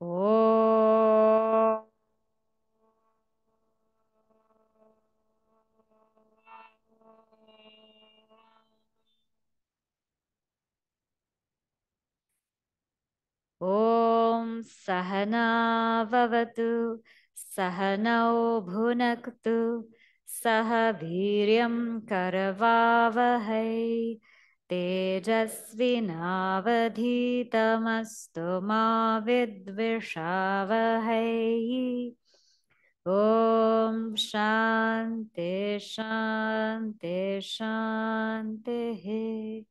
Om Om Sahana Vavatu Sahanau Bhunaktu Saha Viryam Karavavahai Tejasvinavadhitamastu ma vidvishavahai. Om Shanti Shanti Shanti.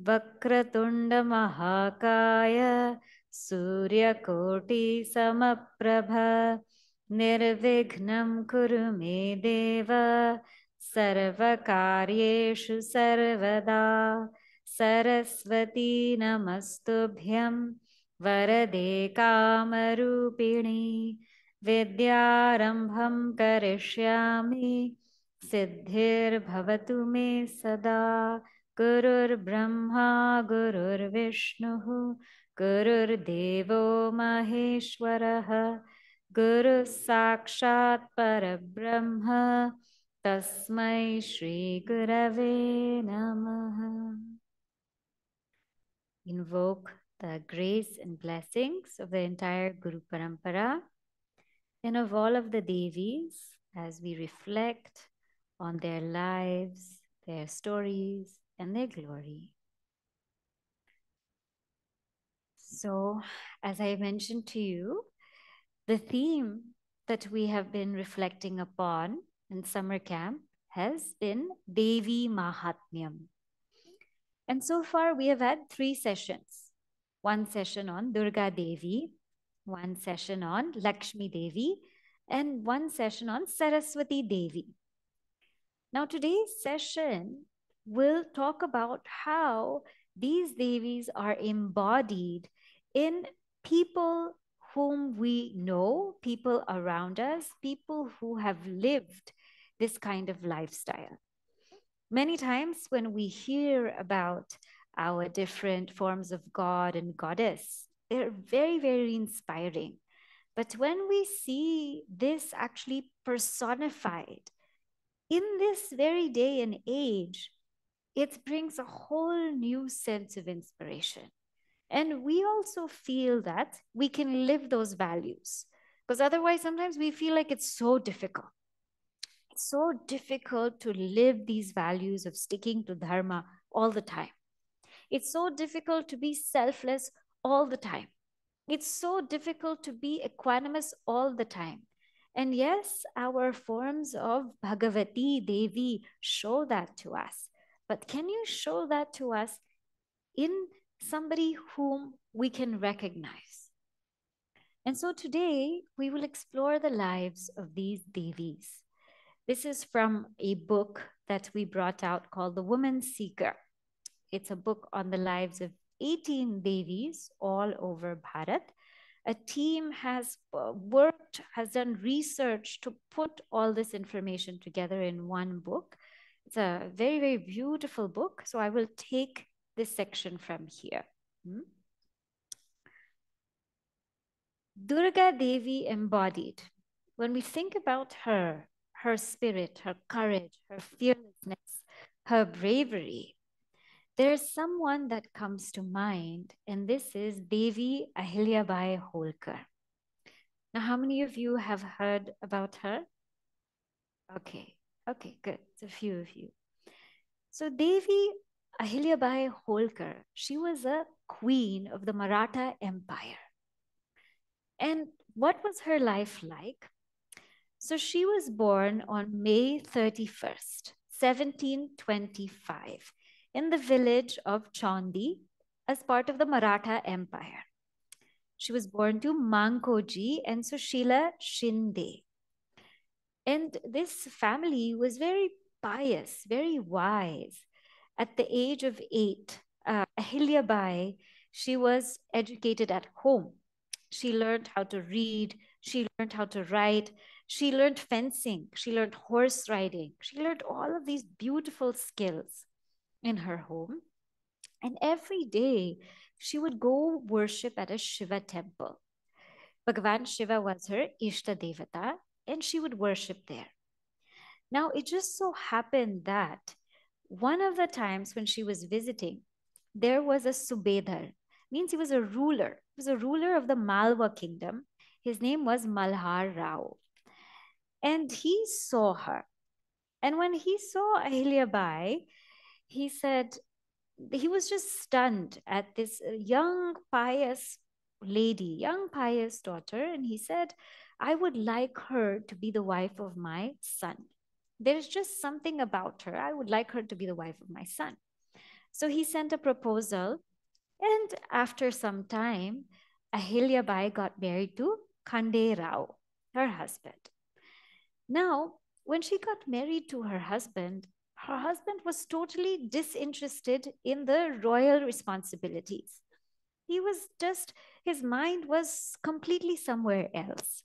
Vakratunda Mahakaya Suryakoti Samaprabha Nirvignam Kuru Me Deva Sarvakaryeshu Sarvada Saraswati Namastubhyam Varade Kamarupini Vidyarambham Karishyami Siddhir Bhavatu Me Sada Gurur Brahma Gurur Vishnu Gurur Devo Maheshwaraha Guru Sakshat Parabrahma Tasmai Shri Gurave Namaha. Invoke the grace and blessings of the entire Guru Parampara and of all of the Devis as we reflect on their lives, their stories, and their glory. So, as I mentioned to you, the theme that we have been reflecting upon in summer camp has been Devi Mahatmyam. And so far, we have had 3 sessions. One session on Durga Devi, one session on Lakshmi Devi, and one session on Saraswati Devi. Now, today's session will talk about how these Devis are embodied in people whom we know, people around us, people who have lived this kind of lifestyle. Many times when we hear about our different forms of God and Goddess, they're very, very inspiring. But when we see this actually personified in this very day and age, it brings a whole new sense of inspiration. And we also feel that we can live those values, because otherwise, sometimes we feel like it's so difficult. It's so difficult to live these values of sticking to Dharma all the time. It's so difficult to be selfless all the time. It's so difficult to be equanimous all the time. And yes, our forms of Bhagavati Devi show that to us. But can you show that to us in somebody whom we can recognize? And so today we will explore the lives of these Devis. This is from a book that we brought out called The Woman Seeker. It's a book on the lives of 18 Devis all over Bharat. A team has has done research to put all this information together in one book. It's a very, very beautiful book. So I will take this section from here. Durga Devi embodied. When we think about her, her spirit, her courage, her fearlessness, her bravery, there's someone that comes to mind, and this is Devi Ahilyabai Holkar. Now, how many of you have heard about her? Okay, good. It's a few of you. So Devi Ahilyabai Holkar, she was a queen of the Maratha Empire. And what was her life like? So she was born on May 31st, 1725, in the village of Chandi as part of the Maratha Empire. She was born to Mankoji and Sushila Shinde. And this family was very pious, very wise. At the age of 8, Ahilyabai, she was educated at home. She learned how to read, she learned how to write, she learned fencing, she learned horse riding, she learned all of these beautiful skills in her home. And every day she would go worship at a Shiva temple. Bhagavan Shiva was her Ishta Devata, and she would worship there. Now, it just so happened that one of the times when she was visiting, there was a Subedar, means he was a ruler. He was a ruler of the Malwa kingdom. His name was Malhar Rao. And he saw her. And when he saw Ahilyabai, he said, he was just stunned at this young, pious lady, young, pious daughter. And he said, I would like her to be the wife of my son. There's just something about her. I would like her to be the wife of my son. So he sent a proposal. And after some time, Ahilyabai got married to Khande Rao, her husband. Now, when she got married to her husband was totally disinterested in the royal responsibilities. He was just, his mind was completely somewhere else.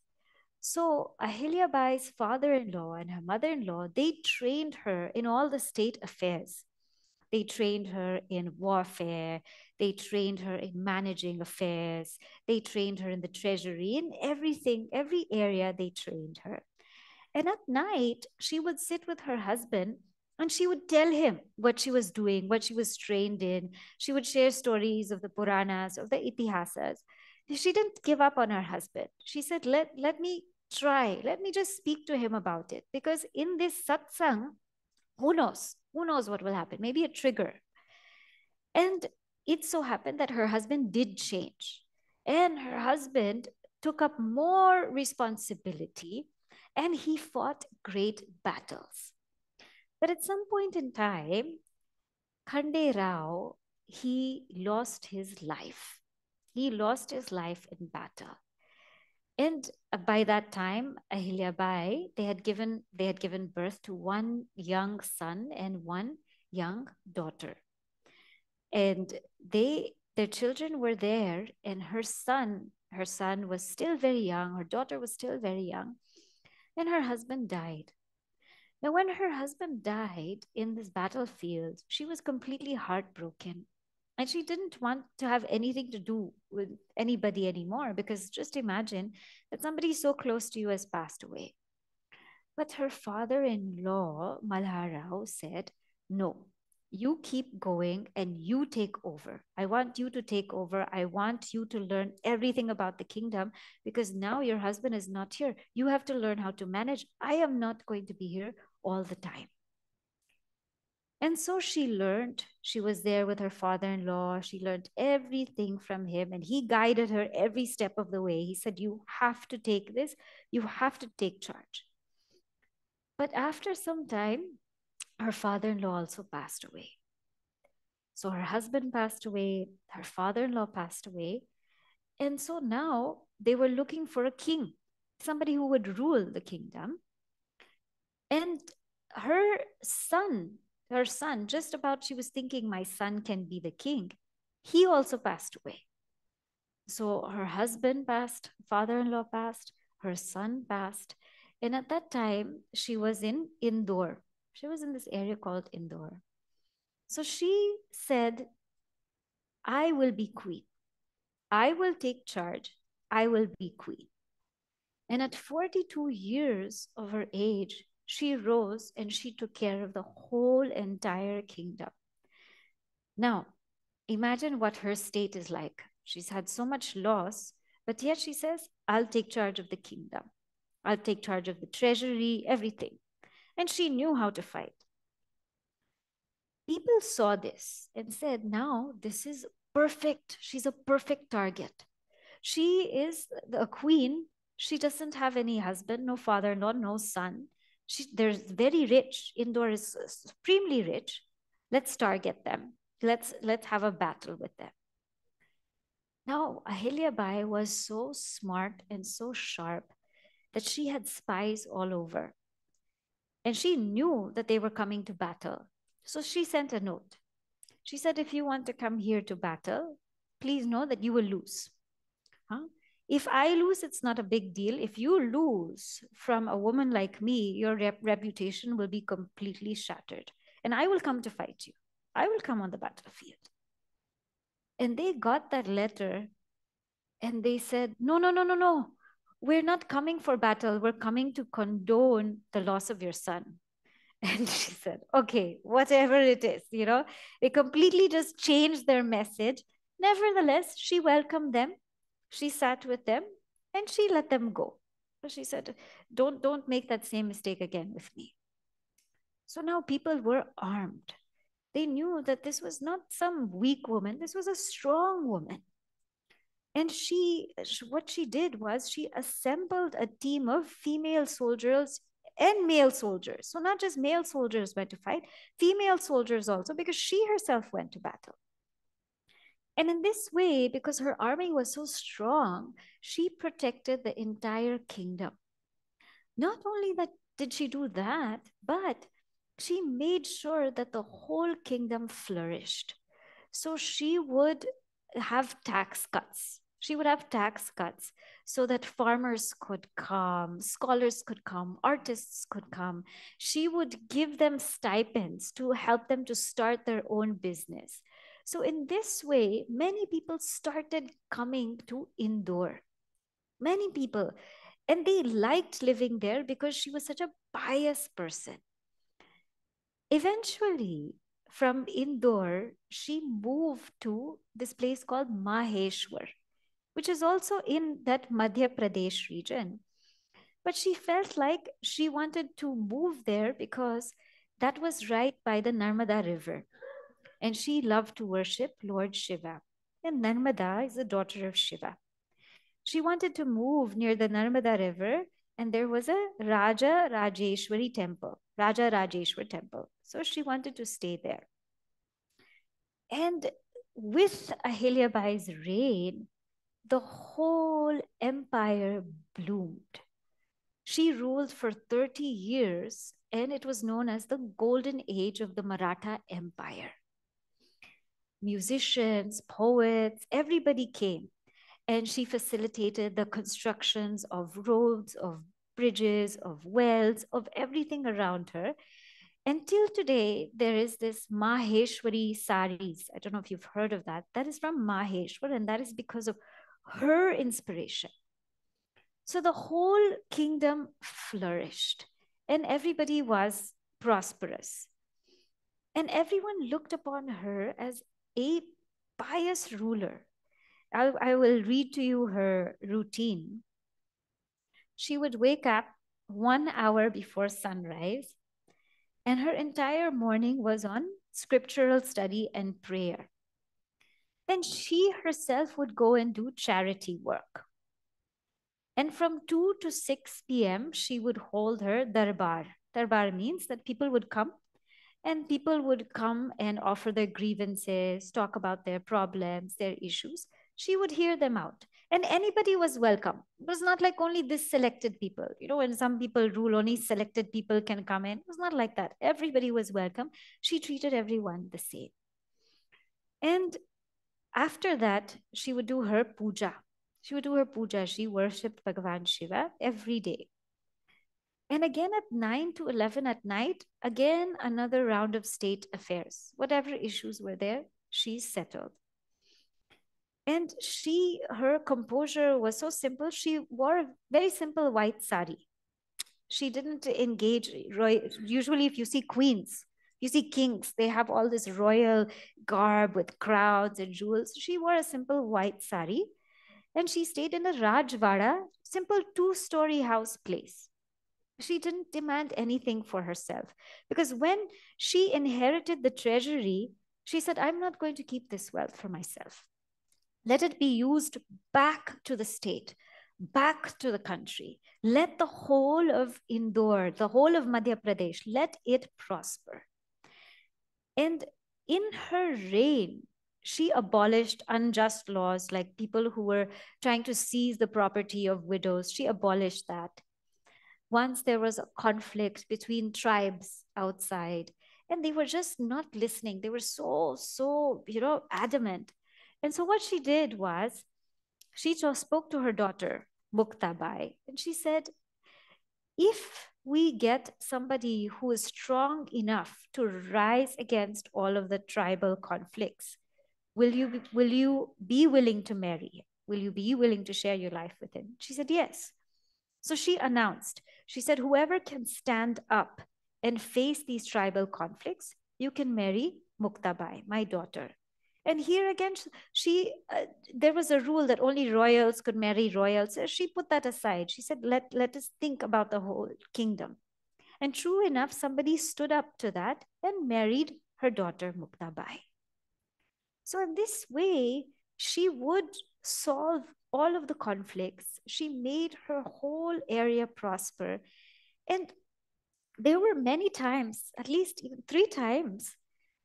So Ahilyabai's father-in-law and her mother-in-law, they trained her in all the state affairs. They trained her in warfare. They trained her in managing affairs. They trained her in the treasury, in everything, every area they trained her. And at night, she would sit with her husband and she would tell him what she was doing, what she was trained in. She would share stories of the Puranas, of the Itihasas. She didn't give up on her husband. She said, let me try. Let me just speak to him about it. Because in this satsang, who knows? Who knows what will happen? Maybe a trigger. And it so happened that her husband did change. And her husband took up more responsibility and he fought great battles. But at some point in time, Khande Rao, he lost his life. He lost his life in battle. And by that time, Ahilyabai, they had given birth to one young son and one young daughter. And their children were there, and her son was still very young, her daughter was still very young, and her husband died. Now, when her husband died in this battlefield, she was completely heartbroken. And she didn't want to have anything to do with anybody anymore, because just imagine that somebody so close to you has passed away. But her father-in-law, Malharao, said, no, you keep going and you take over. I want you to take over. I want you to learn everything about the kingdom, because now your husband is not here. You have to learn how to manage. I am not going to be here all the time. And so she learned. She was there with her father-in-law. She learned everything from him, and he guided her every step of the way. He said, you have to take this. You have to take charge. But after some time, her father-in-law also passed away. So her husband passed away, her father-in-law passed away. And so now they were looking for a king, somebody who would rule the kingdom. And her son, just about, she was thinking, my son can be the king. He also passed away. So her husband passed, father-in-law passed, her son passed. And at that time, she was in Indore. She was in this area called Indore. So she said, I will be queen. I will take charge. I will be queen. And at 42 years of her age, she rose and she took care of the whole entire kingdom. Now, imagine what her state is like. She's had so much loss, but yet she says, I'll take charge of the kingdom. I'll take charge of the treasury, everything. And she knew how to fight. People saw this and said, now this is perfect. She's a perfect target. She is a queen. She doesn't have any husband, no father-in-law, no son. They're very rich. Indore is supremely rich. Let's target them. Let's have a battle with them. Now, Ahilyabai was so smart and so sharp that she had spies all over. And she knew that they were coming to battle. So she sent a note. She said, if you want to come here to battle, please know that you will lose. Huh? If I lose, it's not a big deal. If you lose from a woman like me, your reputation will be completely shattered. And I will come to fight you. I will come on the battlefield. And they got that letter And they said, no, no, no, no, no. We're not coming for battle. We're coming to condone the loss of your son. And she said, okay, whatever it is, they completely just changed their message. Nevertheless, she welcomed them. She sat with them and she let them go. So she said, don't make that same mistake again with me. So now people were armed. They knew that this was not some weak woman. This was a strong woman. And what she did was she assembled a team of female soldiers and male soldiers. So not just male soldiers went to fight, female soldiers also, because she herself went to battle. And in this way, because her army was so strong, she protected the entire kingdom. Not only that did she do that, but she made sure that the whole kingdom flourished. So she would have tax cuts. She would have tax cuts so that farmers could come, scholars could come, artists could come. She would give them stipends to help them to start their own business. So in this way, many people started coming to Indore. Many people. And they liked living there because she was such a pious person. Eventually, from Indore, she moved to this place called Maheshwar, which is also in that Madhya Pradesh region. But she felt like she wanted to move there because that was right by the Narmada River. And she loved to worship Lord Shiva. And Narmada is the daughter of Shiva. She wanted to move near the Narmada River, and there was a Raja Rajeshwari temple, Raja Rajeshwar temple. So she wanted to stay there. And with Ahilyabai's reign, the whole empire bloomed. She ruled for 30 years, and it was known as the golden age of the Maratha Empire. Musicians, poets, everybody came. And she facilitated the constructions of roads, of bridges, of wells, of everything around her. Until today, there is this Maheshwari saris. I don't know if you've heard of that. That is from Maheshwar, and that is because of her inspiration. So the whole kingdom flourished, and everybody was prosperous. And everyone looked upon her as a pious ruler. I will read to you her routine. She would wake up 1 hour before sunrise, and her entire morning was on scriptural study and prayer. Then she herself would go and do charity work. And from 2 to 6 p.m., she would hold her darbar. Darbar means that people would come and people would come and offer their grievances, talk about their problems, their issues. She would hear them out. And anybody was welcome. It was not like only this selected people. When some people rule, only selected people can come in. It was not like that. Everybody was welcome. She treated everyone the same. And after that, she would do her puja. She would do her puja. She worshipped Bhagavan Shiva every day. And again at 9 to 11 at night, again another round of state affairs. Whatever issues were there, she settled. And her composure was so simple. She wore a very simple white sari. She didn't engage. Usually, if you see queens, you see kings, they have all this royal garb with crowns and jewels. She wore a simple white sari. And she stayed in a Rajvada, simple 2-story house place. She didn't demand anything for herself. Because when she inherited the treasury, she said, I'm not going to keep this wealth for myself. Let it be used back to the state, back to the country. Let the whole of Indore, the whole of Madhya Pradesh, let it prosper. And in her reign, she abolished unjust laws like people who were trying to seize the property of widows. She abolished that. Once there was a conflict between tribes outside, and they were just not listening. They were so adamant. And so what she did was, she just spoke to her daughter, Muktabai, and she said, if we get somebody who is strong enough to rise against all of the tribal conflicts, will you be willing to marry him? Will you be willing to share your life with him? She said, yes. So she announced, she said, whoever can stand up and face these tribal conflicts, you can marry Muktabai, my daughter. And here again, there was a rule that only royals could marry royals. So she put that aside. She said, let us think about the whole kingdom. And true enough, somebody stood up to that and married her daughter Muktabai. So in this way, she would solve all of the conflicts. She made her whole area prosper. And there were many times, at least even 3 times,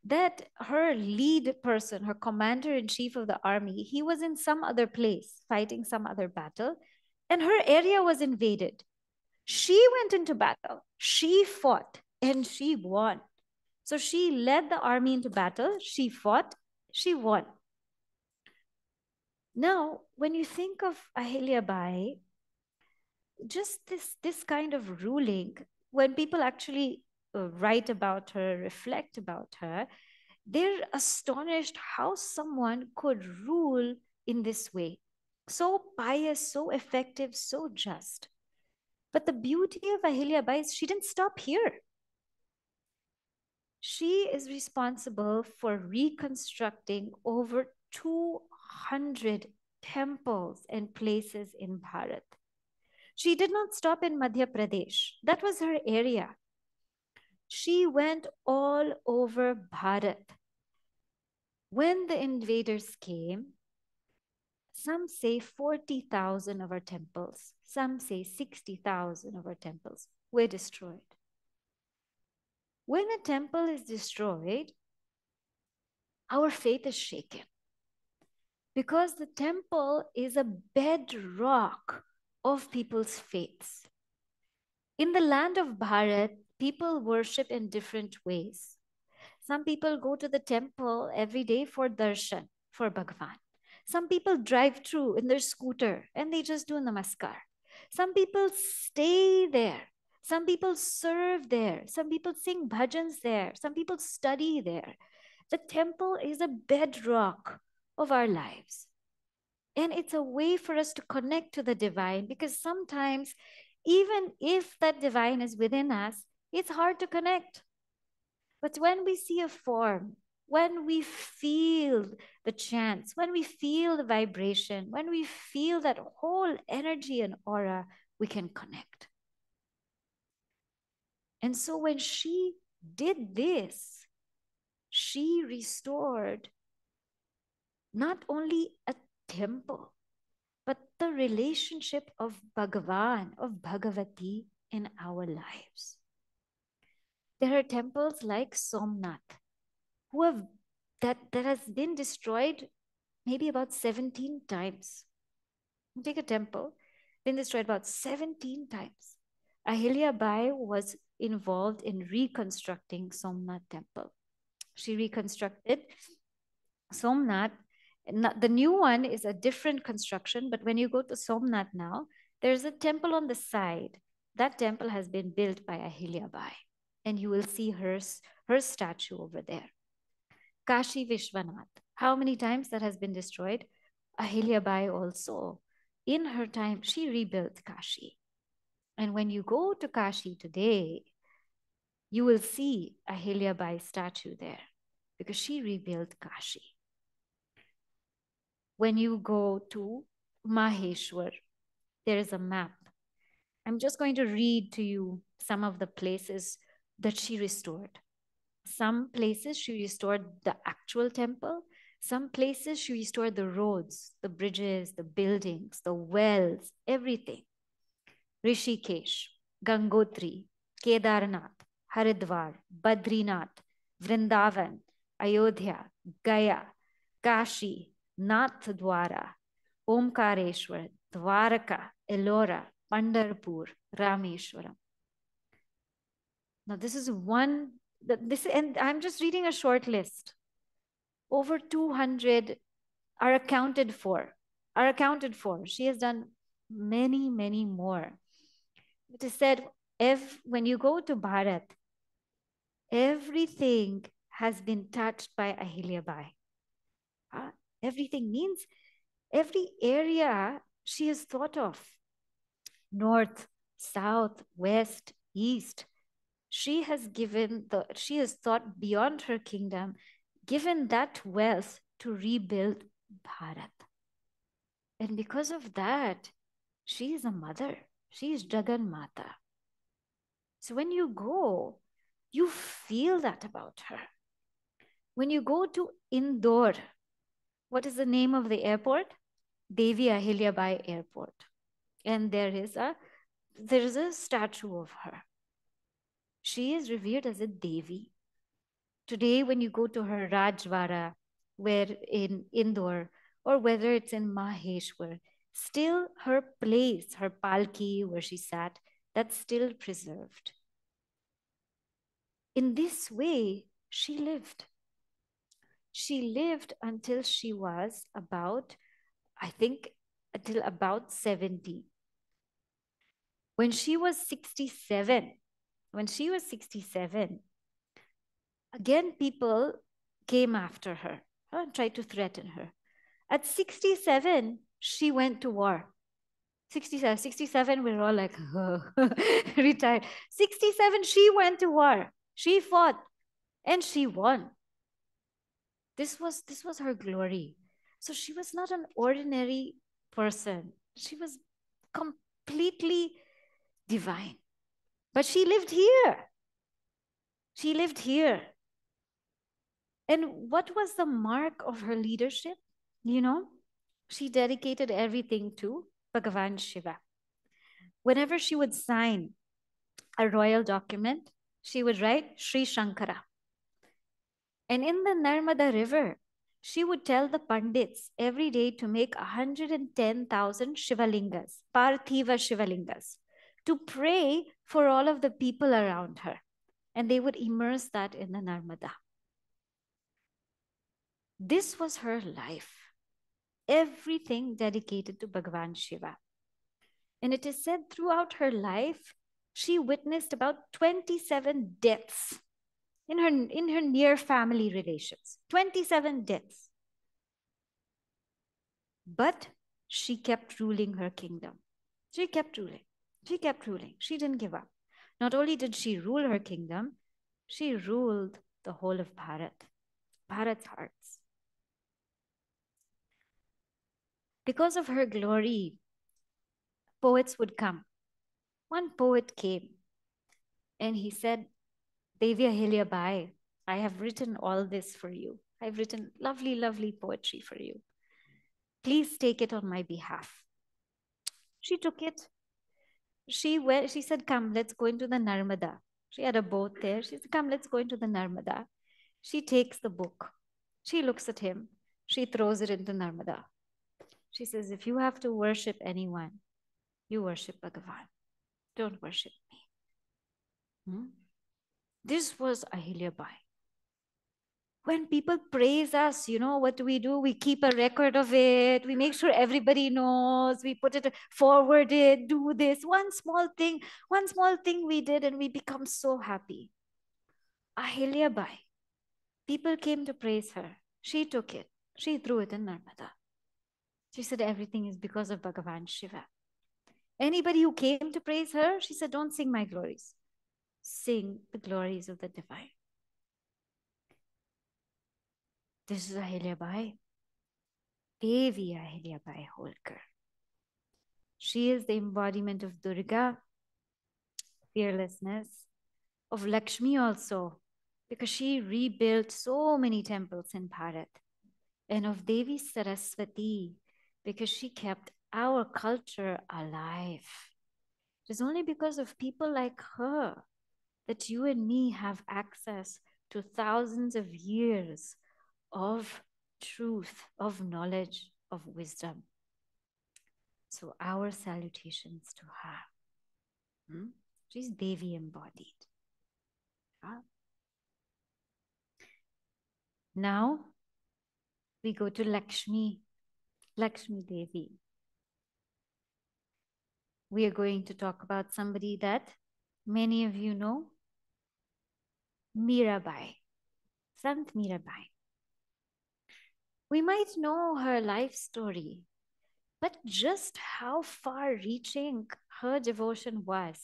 that her lead person, her commander-in-chief of the army, he was in some other place fighting some other battle, and her area was invaded. She went into battle, she fought, and she won. So she led the army into battle, she fought, she won. Now, when you think of Ahilyabai, just this kind of ruling, when people actually write about her, reflect about her, they're astonished how someone could rule in this way. So pious, so effective, so just. But the beauty of Ahilyabai is she didn't stop here. She is responsible for reconstructing over 200 temples and places in Bharat. She did not stop in Madhya Pradesh. That was her area. She went all over Bharat. When the invaders came, some say 40,000 of our temples, some say 60,000 of our temples were destroyed. When a temple is destroyed, our faith is shaken because the temple is a bedrock of people's faiths. In the land of Bharat, people worship in different ways. Some people go to the temple every day for darshan, for Bhagavan. Some people drive through in their scooter and they just do namaskar. Some people stay there. Some people serve there. Some people sing bhajans there. Some people study there. The temple is a bedrock of our lives. And it's a way for us to connect to the divine, because sometimes, even if that divine is within us, it's hard to connect. But when we see a form, when we feel the chants, when we feel the vibration, when we feel that whole energy and aura, we can connect. And so when she did this, she restored not only a temple, but the relationship of Bhagavan, of Bhagavati in our lives. There are temples like Somnath, that has been destroyed maybe about 17 times. You take a temple, been destroyed about 17 times. Ahilyabai was involved in reconstructing Somnath temple. She reconstructed Somnath. The new one is a different construction, but when you go to Somnath now, there's a temple on the side. That temple has been built by Ahilyabai, and you will see her statue over there. Kashi Vishwanath, how many times that has been destroyed? Ahilyabai also, in her time, she rebuilt Kashi. And when you go to Kashi today, you will see Ahilyabai statue there because she rebuilt Kashi. When you go to Maheshwar, there is a map. I'm just going to read to you some of the places that she restored. Some places she restored the actual temple. Some places she restored the roads, the bridges, the buildings, the wells, everything. Rishikesh, Gangotri, Kedarnath, Haridwar, Badrinath, Vrindavan, Ayodhya, Gaya, Kashi, Nathdwara, Omkareshwar, Dwaraka, Ellora, Pandharpur, Rameshwaram. Now this is and I'm just reading a short list. Over 200 are accounted for. She has done many, many more. It is said, when you go to Bharat, everything has been touched by Ahilyabai. Everything means Every area she has thought of, north, south, west, east, she has thought beyond her kingdom, given that wealth to rebuild Bharat. And because of that, she is a mother. She is Jagan Mata. So when you go, you feel that about her. When you go to Indore, what is the name of the airport? Devi Ahilyabai Airport. And there is a statue of her. She is revered as a Devi. Today, when you go to her Rajvara, where in Indore, or whether it's in Maheshwar, still her place, her palki where she sat, that's still preserved. In this way, she lived. She lived until she was about, I think, until about 70. When she was 67, again people came after her and tried to threaten her. At 67, she went to war. 67, we're all like, oh, retired. 67, she went to war. She fought and she won. This was her glory. So she was not an ordinary person. She was completely divine. But she lived here. She lived here. And what was the mark of her leadership? You know, she dedicated everything to Bhagavan Shiva. Whenever she would sign a royal document, she would write Sri Shankara. And in the Narmada River, she would tell the Pandits every day to make 110,000 Shivalingas, Parthiva Shivalingas, to pray for all of the people around her. And they would immerse that in the Narmada. This was her life. Everything dedicated to Bhagavan Shiva. And it is said throughout her life, she witnessed about 27 deaths in her near family relations. 27 deaths. But she kept ruling her kingdom. She kept ruling. She kept ruling. She didn't give up. Not only did she rule her kingdom, she ruled the whole of Bharat, Bharat's hearts. Because of her glory, poets would come. One poet came and he said, Devi Ahilyabai, I have written all this for you. I've written lovely, lovely poetry for you. Please take it on my behalf. She took it. She said, come, let's go into the Narmada. She had a boat there. She said, come, let's go into the Narmada. She takes the book. She looks at him. She throws it into Narmada. She says, if you have to worship anyone, you worship Bhagavan. Don't worship me. This was Ahilyabai. When people praise us, what do? We keep a record of it. We make sure everybody knows. We put it, forward it, do this. One small thing we did, and we become so happy. Ahilyabai. People came to praise her. She took it. She threw it in Narmada. She said, everything is because of Bhagavan Shiva. Anybody who came to praise her, she said, don't sing my glories. Sing the glories of the divine. This is Ahilyabai, Devi Ahilyabai Holkar. She is the embodiment of Durga, fearlessness, of Lakshmi also, because she rebuilt so many temples in Bharat, and of Devi Saraswati, because she kept our culture alive. It is only because of people like her that you and me have access to thousands of years of truth, of knowledge, of wisdom. So our salutations to her. She's Devi embodied. Now we go to Lakshmi Devi. We are going to talk about somebody that many of you know, Mirabai, Sant Mirabai. We might know her life story, But just how far reaching her devotion was,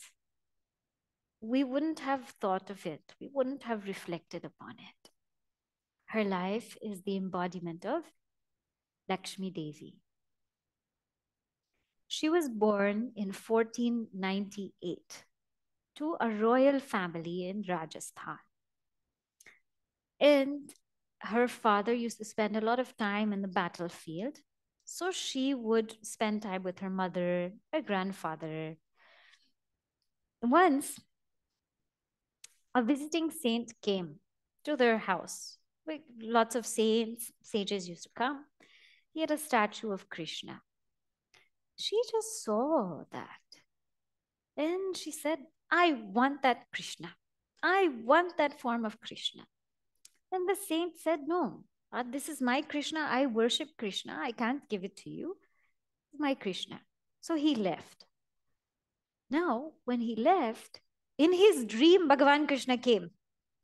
we wouldn't have thought of it. We wouldn't have reflected upon it. Her life is the embodiment of Lakshmi Devi. She was born in 1498 to a royal family in Rajasthan. And her father used to spend a lot of time in the battlefield. So she would spend time with her mother, her grandfather. Once, a visiting saint came to their house. Like lots of saints, sages used to come. He had a statue of Krishna. She just saw that. And she said, I want that Krishna. I want that form of Krishna. And the saint said, no, this is my Krishna. I worship Krishna. I can't give it to you. It's my Krishna. So he left. Now, when he left, in his dream, Bhagavan Krishna came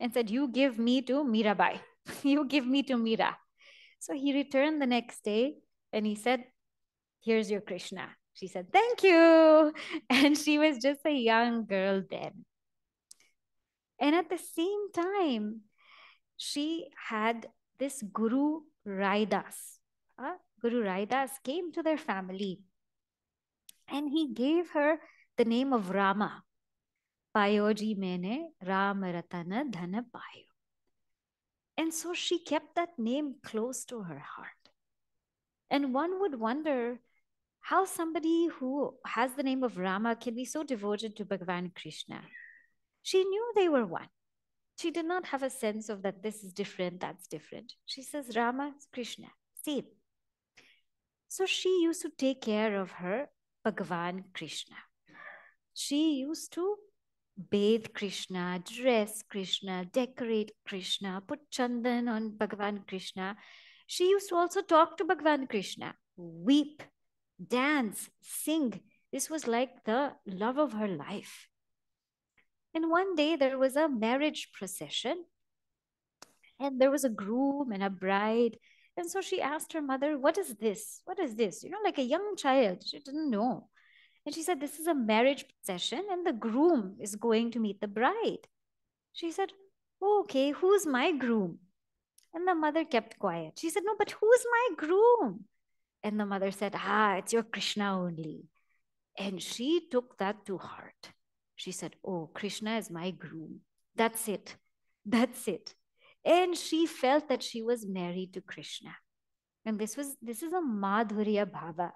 and said, you give me to Mirabai. You give me to Mira. So he returned the next day and he said, here's your Krishna. She said, thank you. And she was just a young girl then. And at the same time, she had this Guru Raidas. Guru Raidas came to their family and he gave her the name of Rama. Payoji mene Ram Ratana Dhana Payo. And so she kept that name close to her heart. And one would wonder how somebody who has the name of Rama can be so devoted to Bhagavan Krishna. She knew they were one. She did not have a sense of that this is different, that's different. She says Rama, Krishna, same. So she used to take care of her Bhagavan Krishna. She used to bathe Krishna, dress Krishna, decorate Krishna, put chandan on Bhagavan Krishna. She used to also talk to Bhagavan Krishna, weep, dance, sing. This was like the love of her life. And one day there was a marriage procession and there was a groom and a bride. And so she asked her mother, what is this? What is this? You know, like a young child. She didn't know. And she said, this is a marriage procession and the groom is going to meet the bride. She said, oh, okay, who's my groom? And the mother kept quiet. She said, no, but who's my groom? And the mother said, it's your Krishna only. And she took that to heart. She said, oh, Krishna is my groom. That's it. That's it. And she felt that she was married to Krishna. And this is a Madhurya Bhava,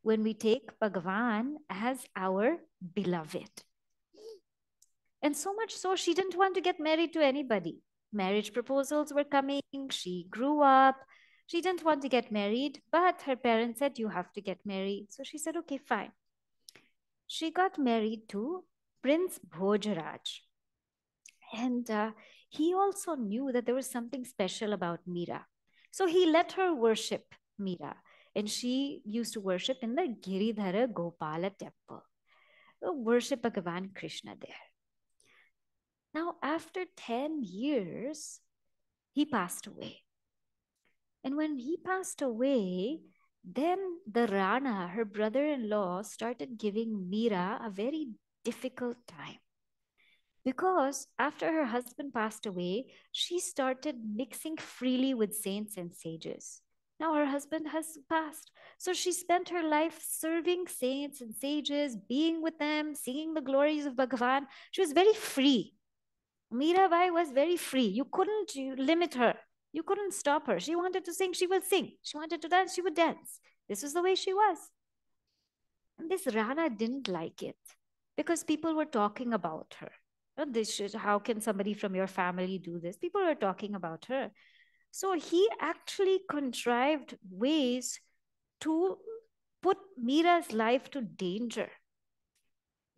when we take Bhagavan as our beloved. And so much so, she didn't want to get married to anybody. Marriage proposals were coming. She grew up. She didn't want to get married, but her parents said, you have to get married. So she said, okay, fine. She got married to Prince Bhojaraj. And he also knew that there was something special about Mira. So he let her worship Mira. And she used to worship in the Giridhara Gopala temple. So worship Bhagavan Krishna there. Now, after 10 years, he passed away. And when he passed away, then the Rana, her brother-in-law, started giving Mira a very difficult time. Because after her husband passed away, she started mixing freely with saints and sages. Now her husband has passed. So she spent her life serving saints and sages, being with them, singing the glories of Bhagavan. She was very free. Mirabai was very free. You couldn't limit her. You couldn't stop her. She wanted to sing, she will sing. She wanted to dance, she would dance. This was the way she was. And this Rana didn't like it because people were talking about her. How can somebody from your family do this? People were talking about her. So he actually contrived ways to put Mira's life to danger.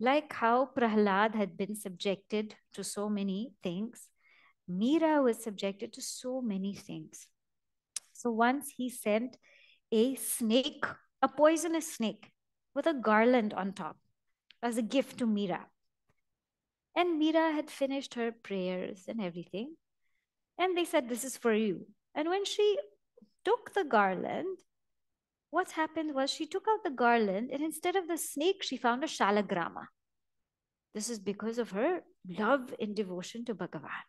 Like how Prahlad had been subjected to so many things, Mira was subjected to so many things. So once he sent a snake, a poisonous snake, with a garland on top as a gift to Mira. And Mira had finished her prayers and everything. And they said, this is for you. And when she took the garland, what happened was she took out the garland, and instead of the snake, she found a shalagrama. This is because of her love and devotion to Bhagavan.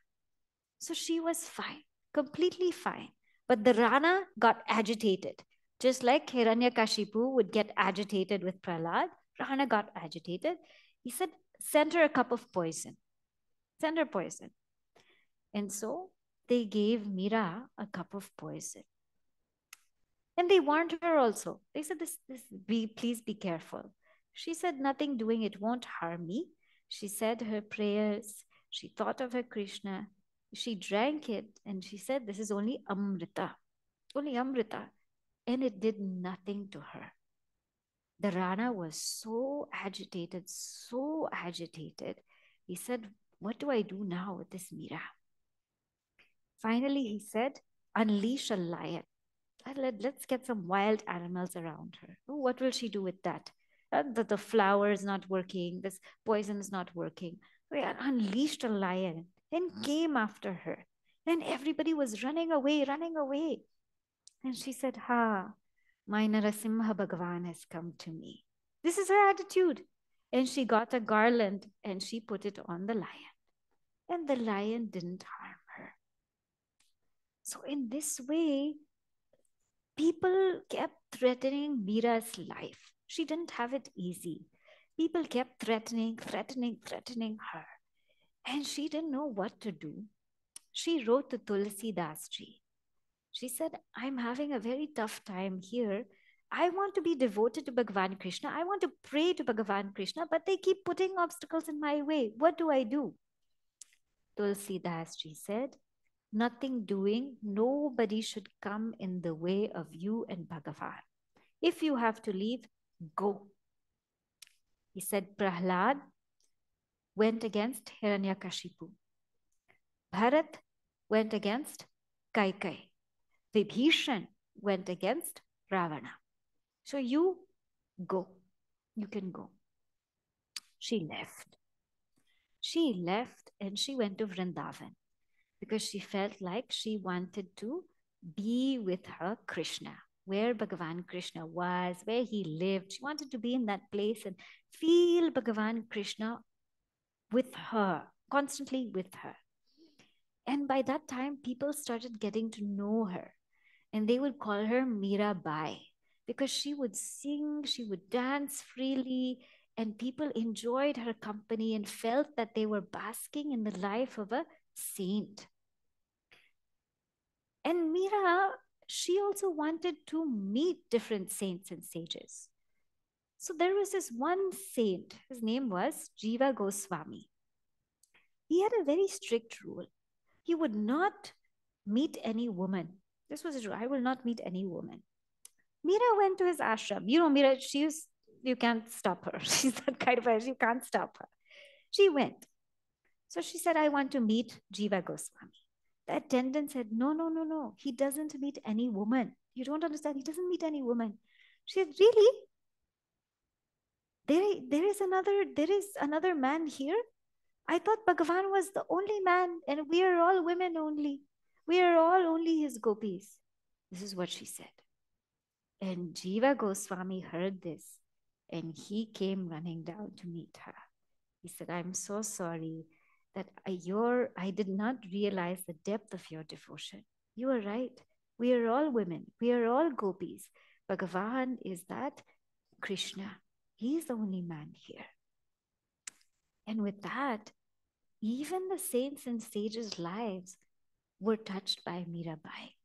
So she was fine, completely fine. But the Rana got agitated. Just like Hiranyakashipu would get agitated with Prahlad, Rana got agitated. He said, send her a cup of poison. Send her poison. And so they gave Mira a cup of poison. And they warned her also. They said, please be careful. She said, nothing doing, it won't harm me. She said her prayers. She thought of her Krishna. She drank it and she said, this is only Amrita. Only Amrita. And it did nothing to her. The Rana was so agitated, so agitated. He said, what do I do now with this Mira? Finally, he said, unleash a lion. Let's get some wild animals around her. Oh, what will she do with that? The flower is not working. This poison is not working. We unleashed a lion and came after her. And everybody was running away, running away. And she said, my Narasimha Bhagavan has come to me. This is her attitude. And she got a garland and she put it on the lion. And the lion didn't harm her. So in this way, people kept threatening Mira's life. She didn't have it easy. People kept threatening her. And she didn't know what to do. She wrote to Tulsi Dasji. She said, I'm having a very tough time here. I want to be devoted to Bhagavan Krishna. I want to pray to Bhagavan Krishna, but they keep putting obstacles in my way. What do I do? Tulsi Dasji said, nothing doing, nobody should come in the way of you and Bhagavan. If you have to leave, go. He said, Prahlad went against Hiranyakashipu. Bharat went against Kaikai. Vibhishan went against Ravana. So you go. You can go. She left. She left and she went to Vrindavan because she felt like she wanted to be with her Krishna, where Bhagavan Krishna was, where he lived. She wanted to be in that place and feel Bhagavan Krishna with her, constantly with her. And by that time, people started getting to know her. And they would call her Mirabai because she would sing, she would dance freely, and people enjoyed her company and felt that they were basking in the life of a saint. And Mira, she also wanted to meet different saints and sages. So there was this one saint, his name was Jiva Goswami. He had a very strict rule. He would not meet any woman. This was true. I will not meet any woman. Mira went to his ashram. You know, Mira, you can't stop her. She's that kind of person, you can't stop her. She went. So she said, I want to meet Jiva Goswami. The attendant said, no. He doesn't meet any woman. You don't understand. He doesn't meet any woman. She said, really? There is another man here? I thought Bhagavan was the only man and we are all women only. We are all only his gopis. This is what she said. And Jiva Goswami heard this and he came running down to meet her. He said, I'm so sorry that I did not realize the depth of your devotion. You are right. We are all women. We are all gopis. Bhagavan is that Krishna. He is the only man here. And with that, even the saints and sages' lives were touched by Mirabai.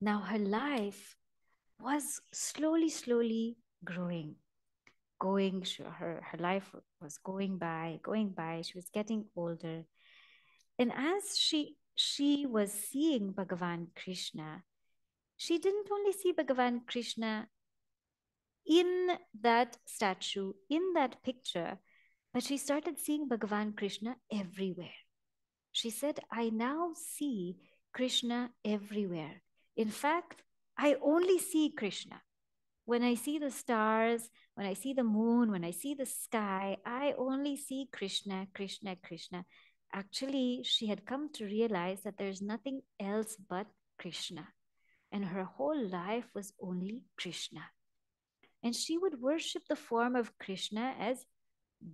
Now her life was slowly growing. Her life was going by. She was getting older. And as she was seeing Bhagavan Krishna, she didn't only see Bhagavan Krishna in that statue, in that picture, but she started seeing Bhagavan Krishna everywhere. She said, I now see Krishna everywhere. In fact, I only see Krishna. When I see the stars, when I see the moon, when I see the sky, I only see Krishna, Krishna, Krishna. Actually, she had come to realize that there's nothing else but Krishna. and her whole life was only Krishna. And she would worship the form of Krishna as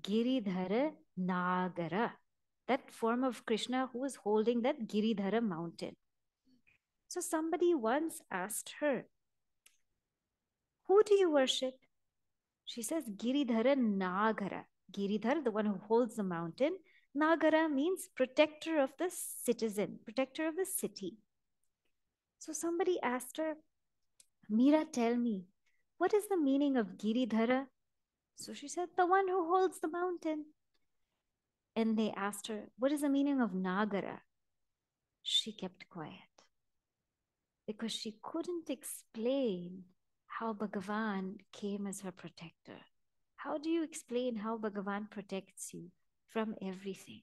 Giridhara Nagara, that form of Krishna who was holding that Giridhara mountain. So somebody once asked her, who do you worship? She says, Giridhara Nagara. Giridhar, the one who holds the mountain. Nagara means protector of the citizen, protector of the city. So somebody asked her, Mira, tell me, what is the meaning of Giridhara? So she said, the one who holds the mountain. And they asked her, what is the meaning of Nagara? She kept quiet because she couldn't explain how Bhagavan came as her protector. How do you explain how Bhagavan protects you from everything?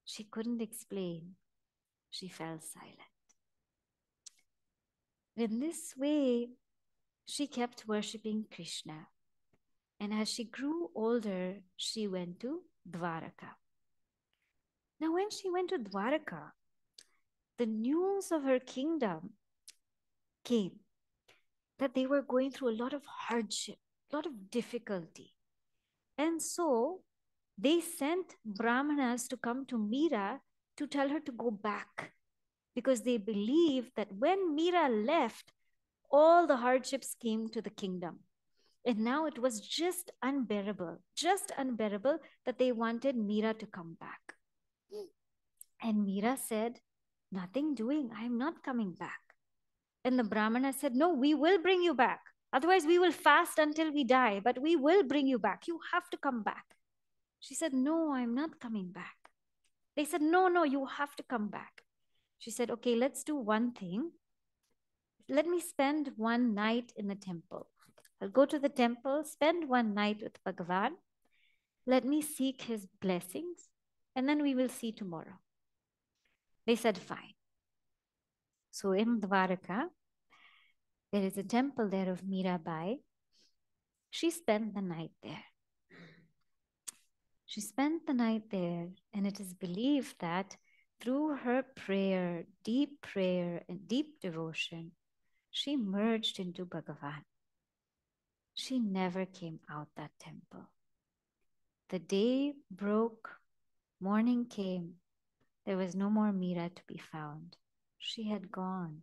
She couldn't explain. She fell silent. In this way, she kept worshipping Krishna. And as she grew older, she went to Dwaraka. Now, when she went to Dwaraka, the news of her kingdom came that they were going through a lot of hardship, a lot of difficulty. And so they sent Brahmanas to come to Mira to tell her to go back, because they believed that when Mira left, all the hardships came to the kingdom. And now it was just unbearable that they wanted Mira to come back. And Mira said, nothing doing, I am not coming back. And the Brahmana said, no, we will bring you back. Otherwise, we will fast until we die, but we will bring you back. You have to come back. She said, no, I'm not coming back. They said, no, you have to come back. She said, okay, let's do one thing. Let me spend one night in the temple. I'll go to the temple, spend one night with Bhagavan. Let me seek his blessings, and then we will see tomorrow. They said, fine. So in Dwaraka, there is a temple there of Mirabai. She spent the night there. She spent the night there, and it is believed that through her prayer and deep devotion, she merged into Bhagavan. She never came out that temple. The day broke, morning came. There was no more Mira to be found. She had gone.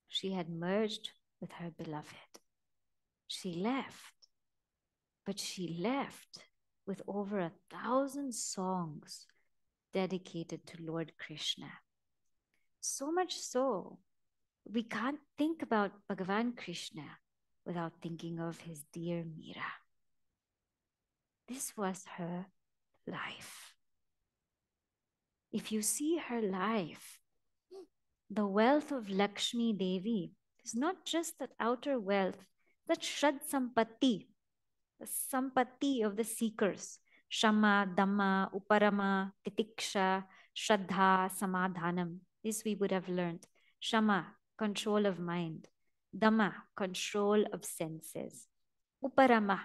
She had merged with her beloved. She left, but she left with over 1,000 songs dedicated to Lord Krishna. So much so, we can't think about Bhagavan Krishna without thinking of his dear Mira. This was her life. If you see her life, the wealth of Lakshmi Devi is not just that outer wealth, that Shrad Sampatti, the Sampatti of the seekers. Shama, Dhamma, Uparama, Titiksha, Shraddha, Samadhanam. This we would have learned. Shama, control of mind. Dhamma, control of senses. Uparama,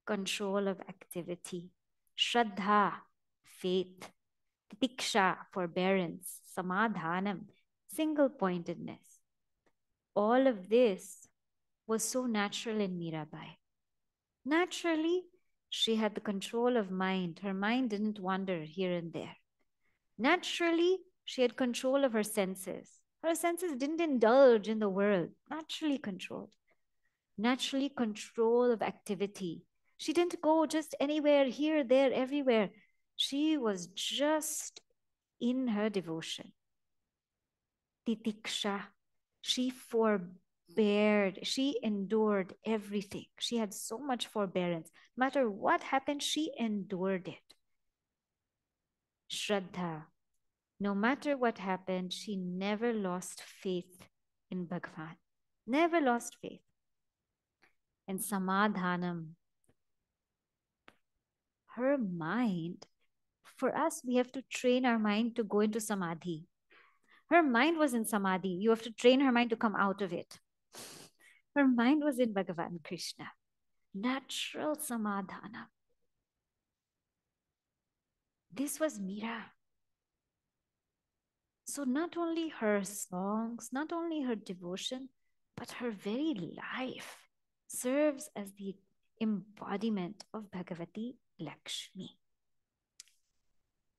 control of activity. Shraddha, faith. Titiksha, forbearance. Samadhanam, single-pointedness. All of this was so natural in Mirabai. Naturally, she had the control of mind. Her mind didn't wander here and there. Naturally, she had control of her senses. Her senses didn't indulge in the world. Naturally controlled. Naturally control of activity. She didn't go just anywhere, here, there, everywhere. She was just in her devotion. Titiksha. She forbeared. She endured everything. She had so much forbearance. No matter what happened, she endured it. Shraddha. No matter what happened, she never lost faith in Bhagavan. Never lost faith. And Samadhanam. Her mind, for us, we have to train our mind to go into Samadhi. Her mind was in Samadhi. You have to train her mind to come out of it. Her mind was in Bhagavan Krishna. Natural Samadhana. This was Mira. So not only her songs, not only her devotion, but her very life serves as the embodiment of Bhagavati Lakshmi.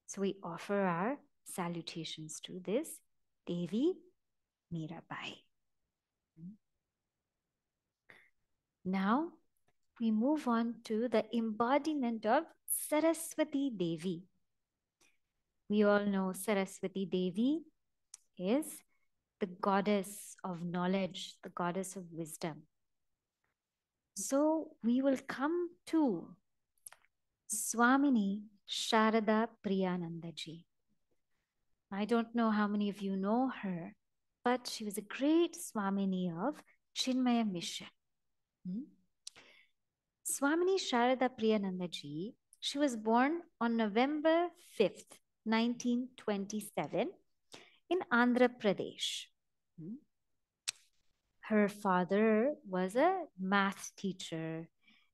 So we offer our salutations to this Devi Mirabai. Now we move on to the embodiment of Saraswati Devi. We all know Saraswati Devi is the goddess of knowledge, the goddess of wisdom. So we will come to Swamini Saradapriyananda ji. I don't know how many of you know her, but she was a great Swamini of Chinmaya Mission. Swamini Saradapriyananda ji, she was born on November 5th, 1927 in Andhra Pradesh. Her father was a math teacher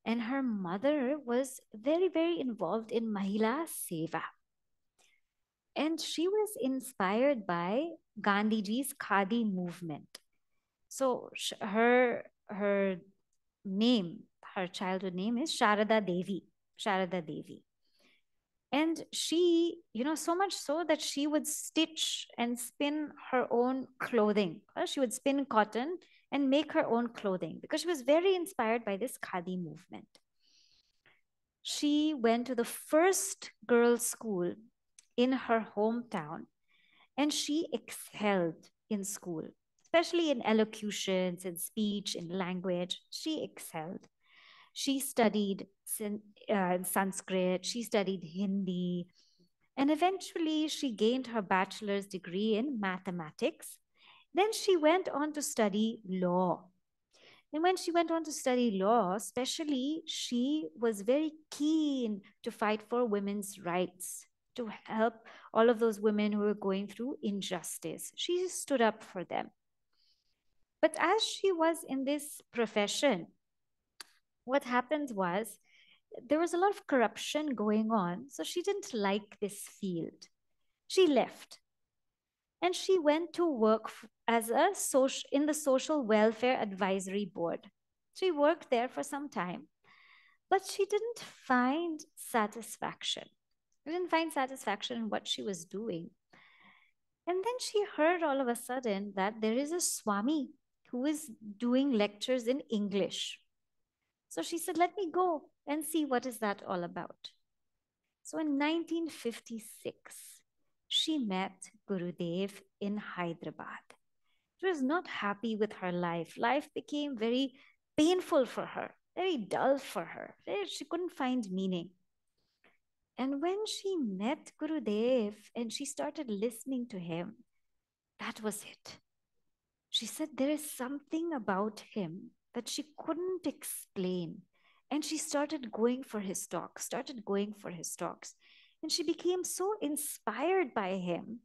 and her mother was very, very involved in Mahila Seva. And she was inspired by Gandhiji's Khadi movement. So her name, her childhood name is Sharada Devi. Sharada Devi. And she, so much so that she would stitch and spin her own clothing. She would spin cotton and make her own clothing because she was very inspired by this Khadi movement. She went to the first girls' school in her hometown and she excelled in school, especially in elocutions and speech and language. She excelled. She studied Sanskrit, she studied Hindi, and eventually she gained her bachelor's degree in mathematics. Then she went on to study law. And when she went on to study law, especially, she was very keen to fight for women's rights, to help all of those women who were going through injustice. She stood up for them. But as she was in this profession, what happened was there was a lot of corruption going on. So she didn't like this field. She left. And she went to work as in the Social Welfare Advisory Board. She worked there for some time, but she didn't find satisfaction. She didn't find satisfaction in what she was doing. And then she heard all of a sudden that there is a Swami who is doing lectures in English. So she said, let me go and see what is that all about. So in 1956, she met Gurudev in Hyderabad. She was not happy with her life. Life became very painful for her, very dull for her. She couldn't find meaning. And when she met Gurudev and she started listening to him, that was it. She said there is something about him that she couldn't explain. And she started going for his talks, And she became so inspired by him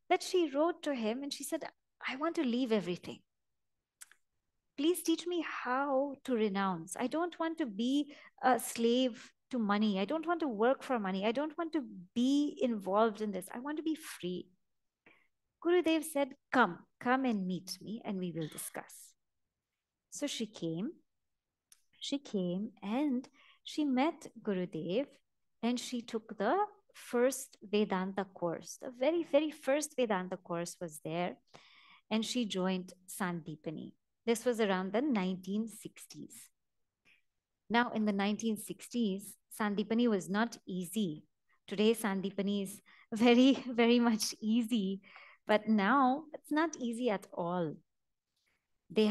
that she wrote to him and she said, I want to leave everything. Please teach me how to renounce. I don't want to be a slave to money. I don't want to work for money. I don't want to be involved in this. I want to be free. Gurudev said, come and meet me and we will discuss. So she came and she met Gurudev and she took the first Vedanta course. The very, very first Vedanta course was there and she joined Sandipani. This was around the 1960s. Now in the 1960s, Sandipani was not easy. Today, Sandipani is very, very much easy. But now it's not easy at all. They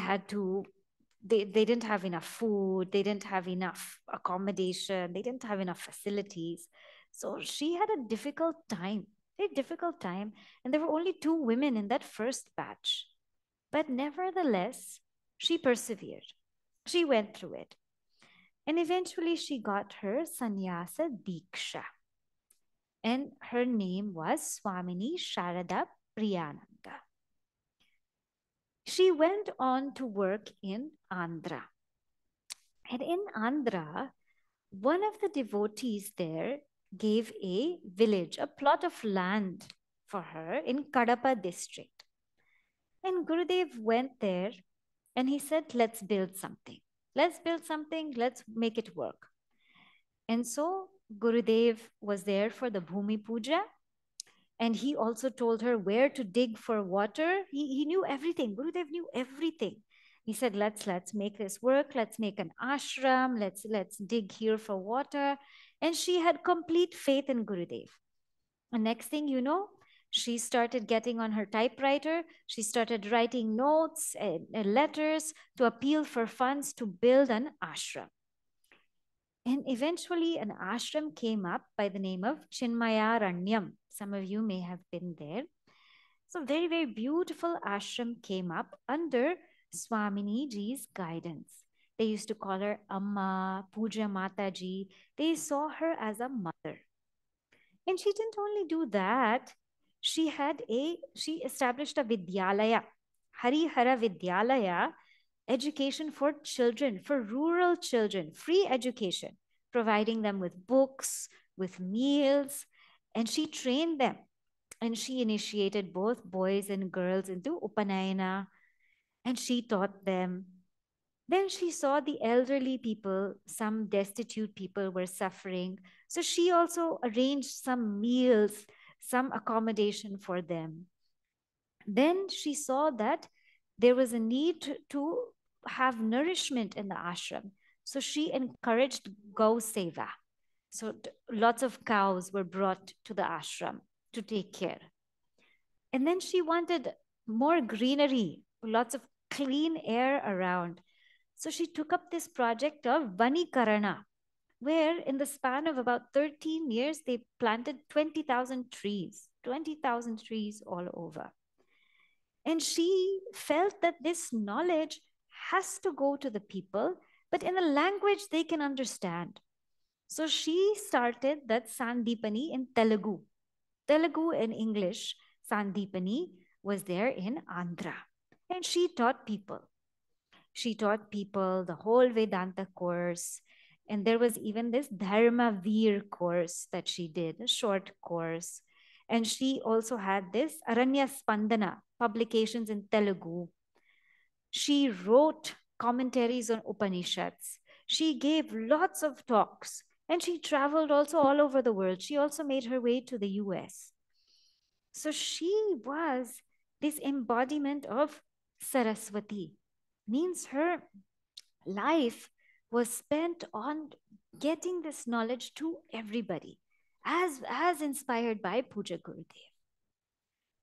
didn't have enough food. They didn't have enough accommodation. They didn't have enough facilities. So she had a difficult time, very difficult time. And there were only 2 women in that first batch. But nevertheless, she persevered. She went through it. And eventually she got her sannyasa diksha. And her name was Swamini Saradapriyananda. She went on to work in Andhra. And in Andhra, one of the devotees there gave a village, a plot of land for her in Kadapa district. And Gurudev went there And he said, let's build something. Let's build something. Let's make it work. And so Gurudev was there for the Bhumi Puja. And he also told her where to dig for water. He knew everything. Gurudev knew everything. He said, let's make this work. Let's make an ashram. Let's dig here for water. And she had complete faith in Gurudev. And next thing you know, she started getting on her typewriter. She started writing notes and letters to appeal for funds to build an ashram. And eventually, an ashram came up by the name of Chinmaya. Some of you may have been there. So, very, very beautiful ashram came up under Swamini ji's guidance. They used to call her Amma, Puja Mataji. They saw her as a mother. And she didn't only do that, she established a Vidyalaya, Harihara Vidyalaya, education for children, for rural children, free education, providing them with books, with meals, and she trained them. And she initiated both boys and girls into Upanayana, and she taught them. Then she saw the elderly people, some destitute people were suffering. So she also arranged some meals, some accommodation for them. Then she saw that there was a need to have nourishment in the ashram. So she encouraged Gau Seva. So lots of cows were brought to the ashram to take care. And then she wanted more greenery, lots of clean air around. So she took up this project of Vanikarana, where in the span of about 13 years, they planted 20,000 trees, 20,000 trees all over. And she felt that this knowledge has to go to the people, but in a language they can understand. So she started that Sandipani in Telugu. Telugu in English, Sandipani was there in Andhra. And she taught people. She taught people the whole Vedanta course. And there was even this Dharma Veer course that she did, a short course. And she also had this Aranya Spandana publications in Telugu. She wrote commentaries on Upanishads. She gave lots of talks. And she traveled also all over the world. She also made her way to the US. So she was this embodiment of Saraswati. Means her life was spent on getting this knowledge to everybody, as inspired by Puja Gurudev.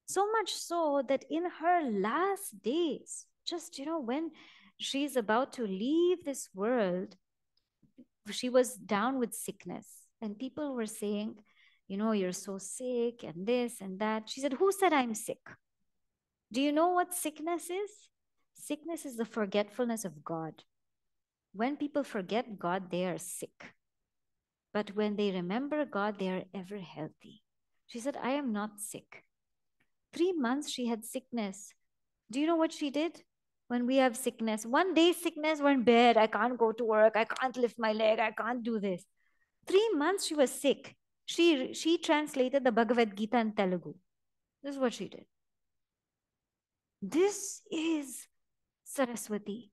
So much so that in her last days, just when she's about to leave this world, she was down with sickness. And people were saying, you're so sick and this and that. She said, who said I'm sick? Do you know what sickness is? Sickness is the forgetfulness of God. When people forget God, they are sick. But when they remember God, they are ever healthy. She said, I am not sick. 3 months she had sickness. Do you know what she did? When we have sickness, one day sickness, we're in bed, I can't go to work, I can't lift my leg, I can't do this. 3 months she was sick. She translated the Bhagavad Gita in Telugu. This is what she did. This is Saraswati.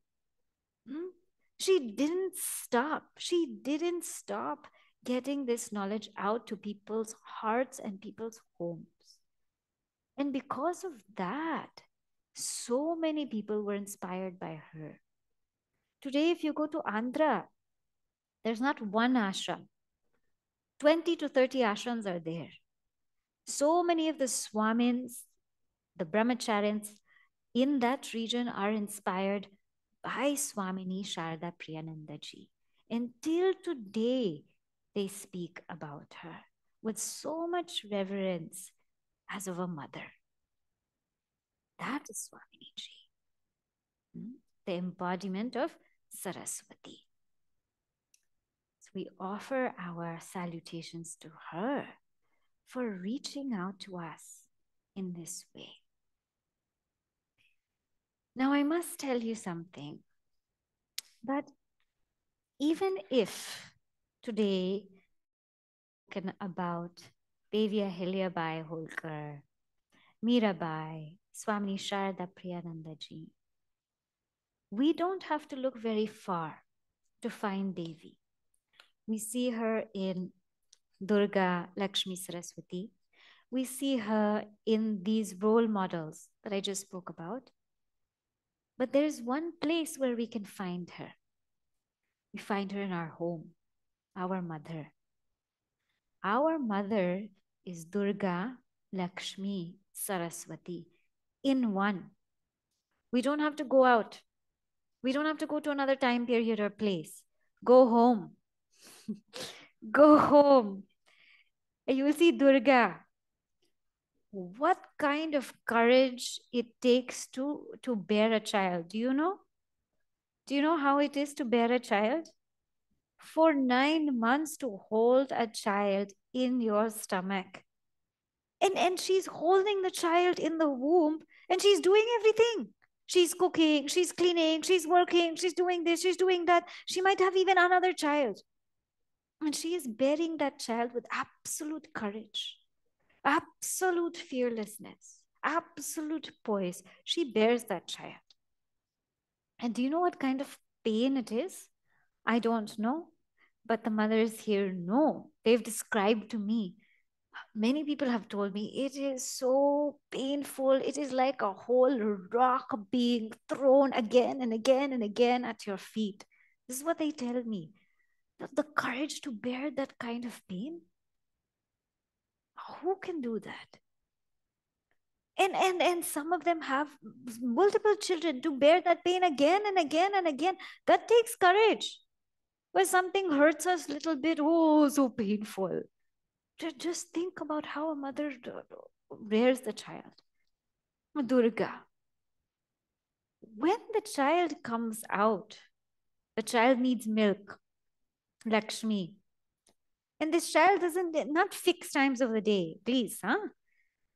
She didn't stop. She didn't stop getting this knowledge out to people's hearts and people's homes. And because of that, so many people were inspired by her. Today, if you go to Andhra, there's not one ashram. 20 to 30 ashrams are there. So many of the Swamins, the Brahmacharyans in that region are inspired by Swamini Saradapriyananda ji. Until today, they speak about her with so much reverence as of a mother. That is Swamini ji, the embodiment of Saraswati. So we offer our salutations to her for reaching out to us in this way. Now, I must tell you something, that even if today about Devi Ahilyabai Holkar, Mirabai, Swamini Saradapriyananda ji, We don't have to look very far to find Devi. We see her in Durga, Lakshmi, Saraswati. We see her in these role models that I just spoke about. But there's one place where we can find her. We find her in our home, our mother. Our mother is Durga, Lakshmi, Saraswati in one. We don't have to go out. We don't have to go to another time period or place. Go home. Go home. And you will see Durga. What kind of courage it takes to bear a child? Do you know? Do you know how it is to bear a child? For 9 months to hold a child in your stomach. And she's holding the child in the womb and she's doing everything. She's cooking, she's cleaning, she's working, she's doing this, she's doing that. She might have even another child. And she is bearing that child with absolute courage, absolute fearlessness, absolute poise. She bears that child. And do you know what kind of pain it is? I don't know. But the mothers here know. They've described to me. Many people have told me it is so painful. It is like a whole rock being thrown again and again and again at your feet. This is what they tell me. The courage to bear that kind of pain. Who can do that? And some of them have multiple children. To bear that pain again and again and again, that takes courage. When something hurts us a little bit, oh, so painful. Just think about how a mother rears the child. Durga. When the child comes out, the child needs milk. Lakshmi. And this child doesn't, not fixed times of the day, please, huh?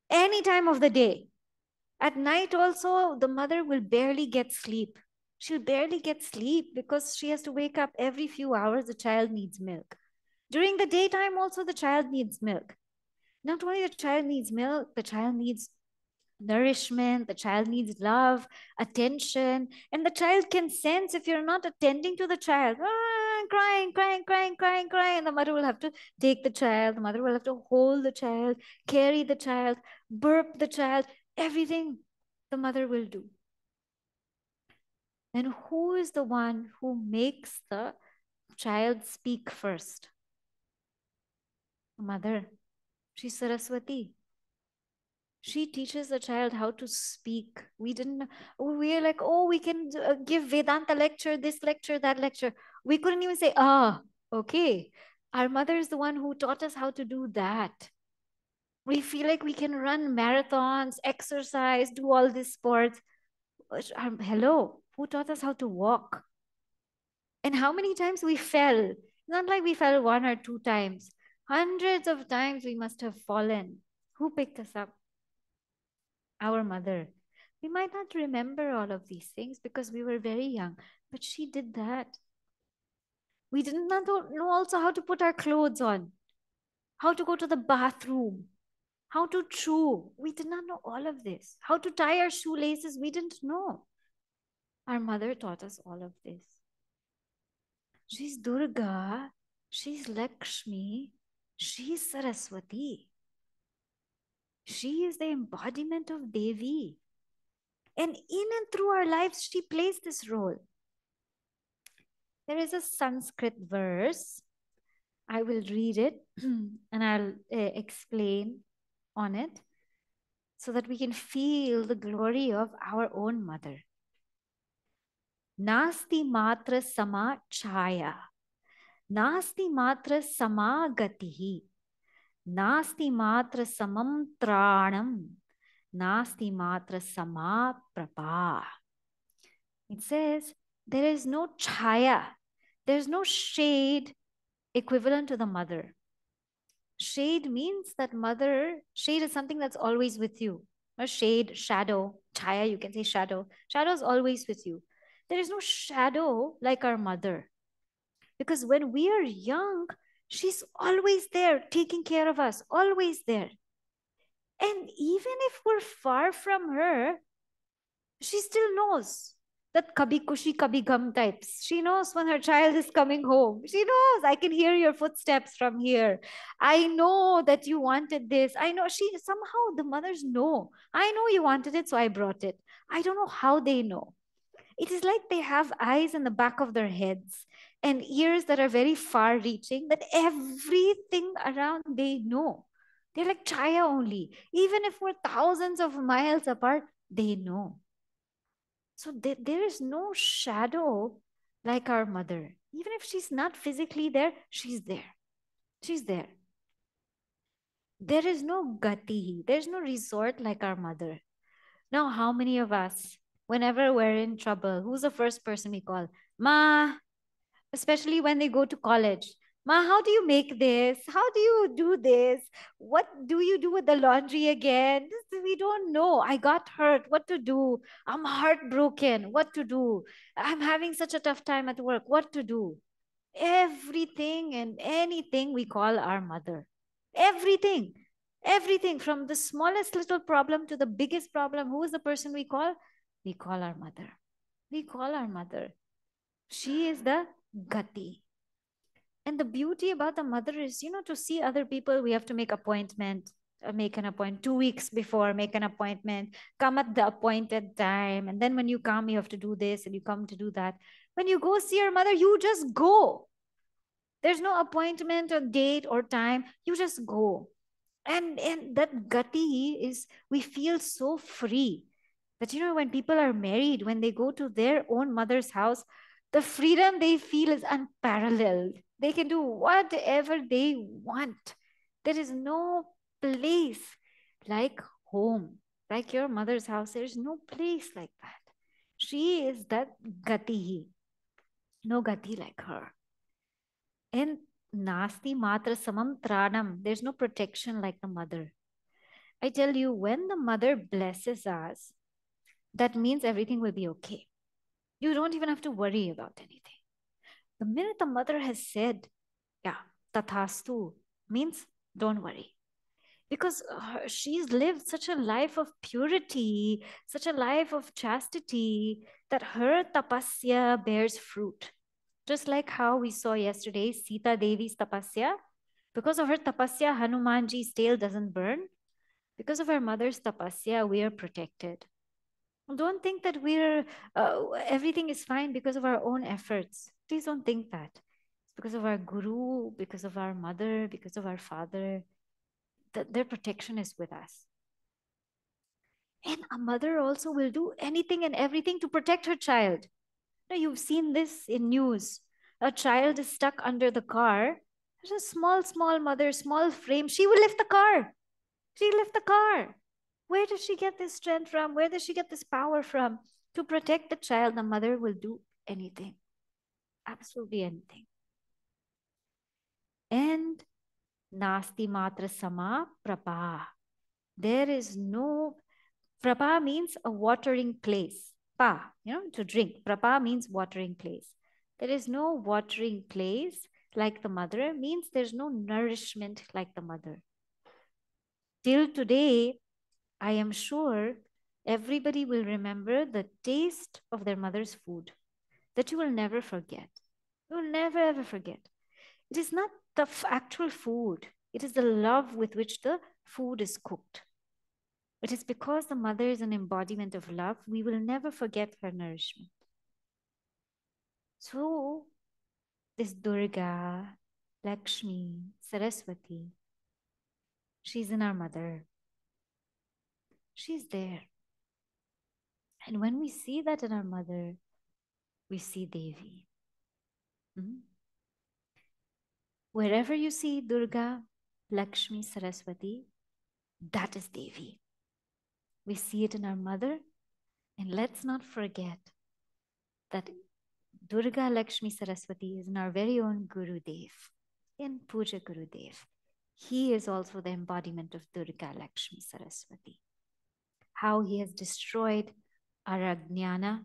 Any time of the day. At night also, the mother will barely get sleep. She'll barely get sleep because she has to wake up every few hours. The child needs milk. During the daytime also, the child needs milk. Not only the child needs milk, the child needs nourishment, the child needs love, attention, and the child can sense if you're not attending to the child, crying, crying, crying, crying, crying, and the mother will have to take the child, the mother will have to hold the child, carry the child, burp the child, everything the mother will do. And who is the one who makes the child speak first? Mother. She's Saraswati. She teaches the child how to speak. We didn't, we are like, oh, we can give Vedanta lecture, this lecture, that lecture. We couldn't even say, okay. Our mother is the one who taught us how to do that. We feel like we can run marathons, exercise, do all these sports. Hello, who taught us how to walk? And how many times we fell? Not like we fell 1 or 2 times. Hundreds of times we must have fallen. Who picked us up? Our mother. We might not remember all of these things because we were very young, but she did that. We did not know also how to put our clothes on, how to go to the bathroom, how to chew. We did not know all of this. How to tie our shoelaces, we didn't know. Our mother taught us all of this. She's Durga, she's Lakshmi, she's Saraswati. She is the embodiment of Devi. And in and through our lives, she plays this role. There is a Sanskrit verse. I will read it and I'll explain on it so that we can feel the glory of our own mother. Nasti matra sama chaya. Nasti matra sama gatihi. Nasti matra samam tranam. Nasti matra sama prabha. It says, there is no chaya. There's no shade equivalent to the mother. Shade means that mother, shade is something that's always with you. A shade, shadow, chaya, you can say shadow. Shadow is always with you. There is no shadow like our mother. Because when we are young, she's always there, taking care of us, always there. And even if we're far from her, she still knows. That kabhi kushi kabhi gum types. She knows when her child is coming home. She knows, I can hear your footsteps from here. I know that you wanted this. I know, she somehow, the mothers know. I know you wanted it, so I brought it. I don't know how they know. It is like they have eyes in the back of their heads and ears that are very far reaching, that everything around they know. They're like chaya only. Even if we're thousands of miles apart, they know. So there is no shadow like our mother. Even if she's not physically there, she's there. She's there. There is no gati. There's no resort like our mother. Now, how many of us, whenever we're in trouble, who's the first person we call? Ma, especially when they go to college. Ma, how do you make this? How do you do this? What do you do with the laundry again? We don't know. I got hurt. What to do? I'm heartbroken. What to do? I'm having such a tough time at work. What to do? Everything and anything we call our mother. Everything. Everything from the smallest little problem to the biggest problem. Who is the person we call? We call our mother. We call our mother. She is the gati. And the beauty about the mother is, to see other people, we have to make appointment, make an appointment 2 weeks before, make an appointment, come at the appointed time. And then when you come, you have to do this and you come to do that. When you go see your mother, you just go. There's no appointment or date or time. You just go. And that gati is, we feel so free that, when people are married, when they go to their own mother's house, the freedom they feel is unparalleled. They can do whatever they want. There is no place like home, like your mother's house. There's no place like that. She is that gati. No gati like her. And nasti matra samam tranam. There's no protection like the mother. I tell you, when the mother blesses us, that means everything will be okay. You don't even have to worry about anything. The minute the mother has said, yeah, tathastu, means don't worry. Because she's lived such a life of purity, such a life of chastity, that her tapasya bears fruit. Just like how we saw yesterday, Sita Devi's tapasya. Because of her tapasya, Hanumanji's tail doesn't burn. Because of our mother's tapasya, we are protected. Don't think that everything is fine because of our own efforts. Please don't think that. It's because of our guru, because of our mother, because of our father, that their protection is with us. And a mother also will do anything and everything to protect her child. Now, you've seen this in news. A child is stuck under the car. There's a small mother, small frame. She will lift the car. She lift the car. Where does she get this strength from? Where does she get this power from? To protect the child, the mother will do anything. Absolutely anything. And nasti matra sama prapa. There is no, prapa means a watering place. Pa, to drink. Prapa means watering place. There is no watering place like the mother, means there's no nourishment like the mother. Till today, I am sure everybody will remember the taste of their mother's food that you will never forget. You will never ever forget. It is not the actual food, it is the love with which the food is cooked. It is because the mother is an embodiment of love, we will never forget her nourishment. So, this Durga, Lakshmi, Saraswati, she's in our mother. She's there. And when we see that in our mother, we see Devi. Wherever you see Durga, Lakshmi, Saraswati, that is Devi. We see it in our mother. And let's not forget that Durga, Lakshmi, Saraswati is in our very own Gurudev, in Puja Gurudev. He is also the embodiment of Durga, Lakshmi, Saraswati. How he has destroyed our Ajnana,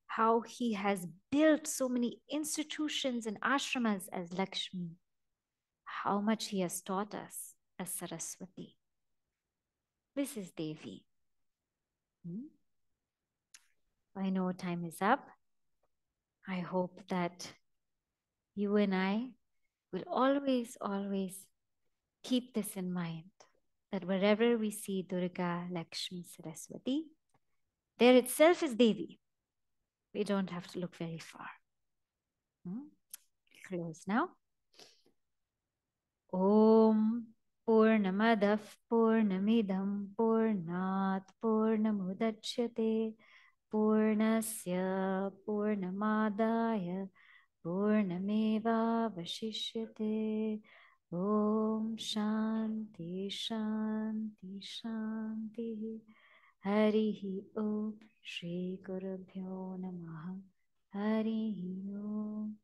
how he has built so many institutions and ashramas as Lakshmi, how much he has taught us as Saraswati. This is Devi. I know time is up. I hope that you and I will always, always keep this in mind, that wherever we see Durga, Lakshmi, Saraswati, there itself is Devi. We don't have to look very far. Close now. Om Purnamadah Purnamidam Purnat Purnamudachyate Purnasya Purnamadaya Purnameva Vashishyate. Om Shanti Shanti Shanti. Harihi Om Shri Gurubhyo Namaha. Harihi Om.